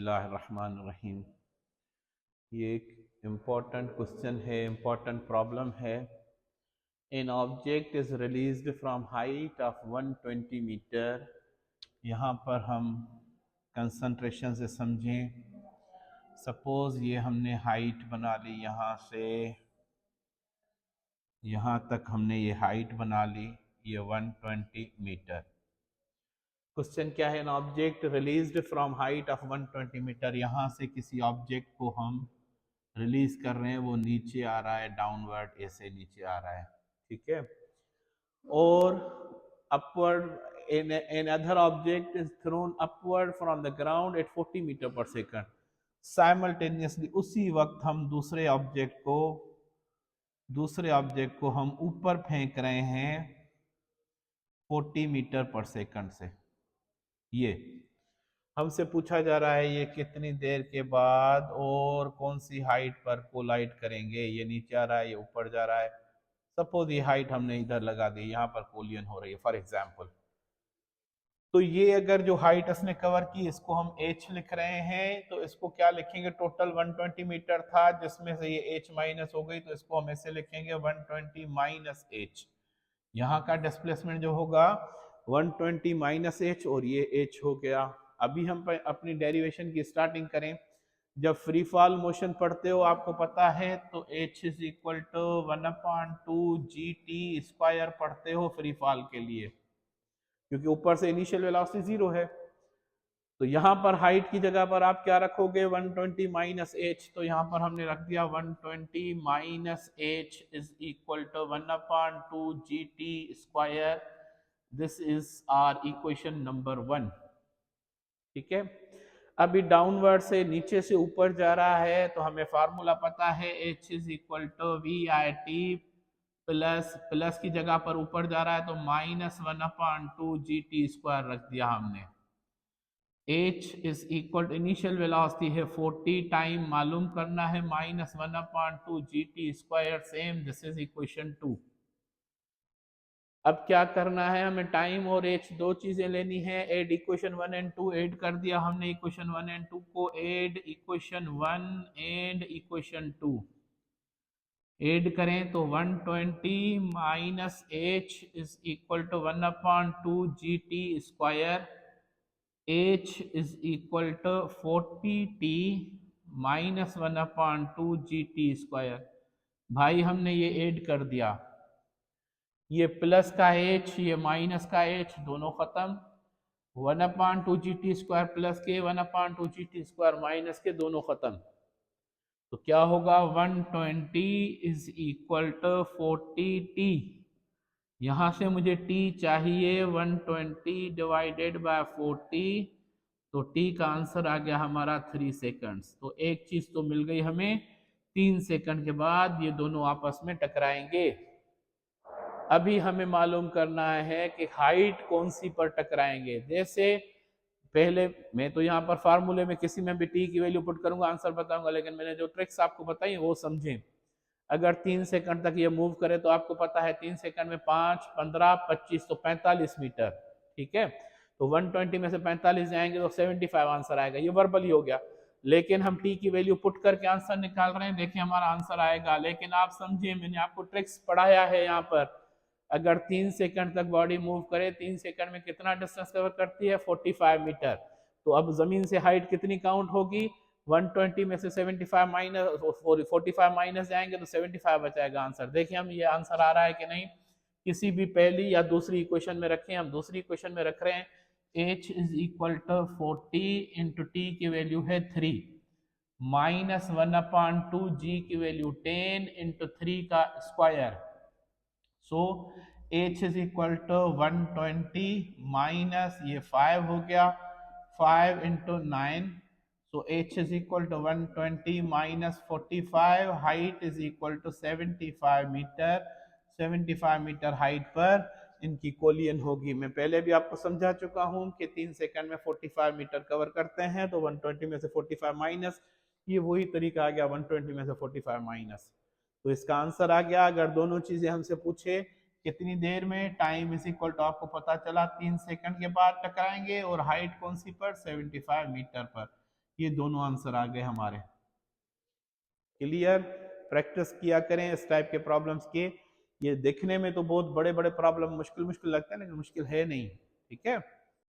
बिस्मिल्लाहिर्रहमानिर्रहीम। ये एक इम्पॉर्टेंट क्वेश्चन है, इम्पॉर्टेंट प्रॉब्लम है। An object is released from height of 120 metre. यहाँ पर हम कंसंट्रेशन से समझें। सपोज ये हमने हाइट बना ली, यहाँ से यहाँ तक हमने ये हाइट बना ली, ये 120 मीटर। क्वेश्चन क्या है? An object released from height of 120 metre. यहाँ से किसी ऑब्जेक्ट को हम रिलीज कर रहे हैं, वो नीचे आ रहा है, डाउनवर्ड ऐसे नीचे आ रहा है, ठीक है। और upward another object is thrown upward from the ground at 40 metre per second. Simultaneously उसी वक्त हम दूसरे ऑब्जेक्ट को हम ऊपर फेंक रहे हैं 40 मीटर पर सेकंड से। ये हमसे पूछा जा रहा है ये कितनी देर के बाद और कौन सी हाइट पर कोलाइड करेंगे। ये नीचे आ रहा है, ये ऊपर जा रहा है। सपोज ये हाइट हमने इधर लगा दी, यहाँ पर कोलियन हो रही है फॉर एग्जांपल। तो ये अगर जो हाइट इसने कवर की, इसको हम h लिख रहे हैं, तो इसको क्या लिखेंगे? टोटल 120 मीटर था, जिसमें से ये h माइनस हो गई, तो इसको हम ऐसे लिखेंगे 120 माइनस h। यहाँ का डिस्प्लेसमेंट जो होगा 120 माइनस h, और ये h हो गया। अभी हम अपनी डेरिवेशन की स्टार्टिंग करें। जब फ्री फॉल मोशन पढ़ते हो आपको पता है, तो h is equal to 1/2 GT² पढ़ते हो फ्री फॉल के लिए, क्योंकि ऊपर से इनिशियल वेलोसिटी 0 है। तो यहाँ पर हाइट की जगह पर आप क्या रखोगे? 120 माइनस h। तो यहाँ पर हमने रख दिया 120 minus h is equal to 1/2 GT²। This is our equation number 1, ठीक है। अभी डाउनवर्ड से नीचे से ऊपर जा रहा है, तो हमें फार्मूला पता है h is equal to VIT plus, plus की जगह पर ऊपर जा रहा है तो -1/2 GT² रख दिया हमने। h is equal initial velocity है 40, टाइम मालूम करना है -1/2 GT²। Same, this is equation 2। अब क्या करना है? हमें टाइम और h दो चीजें लेनी है। एड इक्वेशन 1 एंड 2 ऐड कर दिया हमने। इक्वेशन 1 एंड 2 को add, equation 1 and equation 2 add करें तो 120 minus h is equal to 1/2 GT²। h is equal to 40t minus 1/2 GT²। भाई हमने ये ऐड कर दिया, ये प्लस का h, ये माइनस का h, दोनों खत्म। 1/2 GT² प्लस के, 1/2 GT² माइनस के, दोनों खत्म। तो क्या होगा? 120 इज इक्वल टू 40t। यहाँ से मुझे t चाहिए 120 डिवाइडेड बाय 40, तो t का आंसर आ गया हमारा 3 सेकंड्स। तो एक चीज तो मिल गई हमें, 3 सेकंड के बाद ये दोनों आपस में टकराएंगे। अभी हमें मालूम करना है कि हाइट कौन सी पर टकराएंगे। जैसे पहले मैं तो यहाँ पर फार्मूले में किसी में भी टी की वैल्यू पुट करूंगा, आंसर बताऊंगा, लेकिन मैंने जो ट्रिक्स आपको बताई वो समझें। अगर 3 सेकंड तक ये मूव करे तो आपको पता है 3 सेकंड में 5, 15, 25 तो 45 मीटर, ठीक है। तो 120 में से 45 जाएंगे तो 75 आंसर आएगा। ये वर्बल ही हो गया, लेकिन हम टी की वैल्यू पुट करके आंसर निकाल रहे हैं। देखिए हमारा आंसर आएगा, लेकिन आप समझिए मैंने आपको ट्रिक्स पढ़ाया है यहाँ पर। अगर 3 सेकंड तक बॉडी मूव करे, 3 सेकंड में कितना डिस्टेंस कवर करती है? 45 मीटर। तो अब जमीन से हाइट कितनी काउंट होगी? 120 में से 75 माइनस 45 माइनस जाएंगे तो 75 बचाएगा आंसर। देखिए हम ये आंसर आ रहा है कि नहीं। किसी भी पहली या दूसरी इक्वेशन में रखें, हम दूसरी इक्वेशन में रख रहे हैं। h is equal to 40 into t की वैल्यू है 3, माइनस 1/2 g की वैल्यू 10 इंटू 3 का square. So h is equal to 120 minus ये 5 हो गया, 5 into 9। So h is equal to 120 minus 45, height is equal to 75 metre. 75 metre height पर इनकी कोलियन होगी। मैं पहले भी आपको समझा चुका हूं कि 3 सेकंड में 45 मीटर कवर करते हैं, तो 120 में से 45 माइनस, ये वही तरीका आ गया 120 में से 45 माइनस। तो इसका आंसर आ गया। अगर दोनों चीजें हमसे पूछे कितनी देर में, टाइम इज इक्वल टू आपको पता चला 3 सेकंड के बाद टकराएंगे, और हाइट कौन सी पर? 75 मीटर पर। ये दोनों आंसर आ गए हमारे। क्लियर? प्रैक्टिस किया करें इस टाइप के प्रॉब्लम्स के। ये देखने में तो बहुत बड़े बड़े प्रॉब्लम मुश्किल मुश्किल लगता है, लेकिन मुश्किल है नहीं। ठीक है।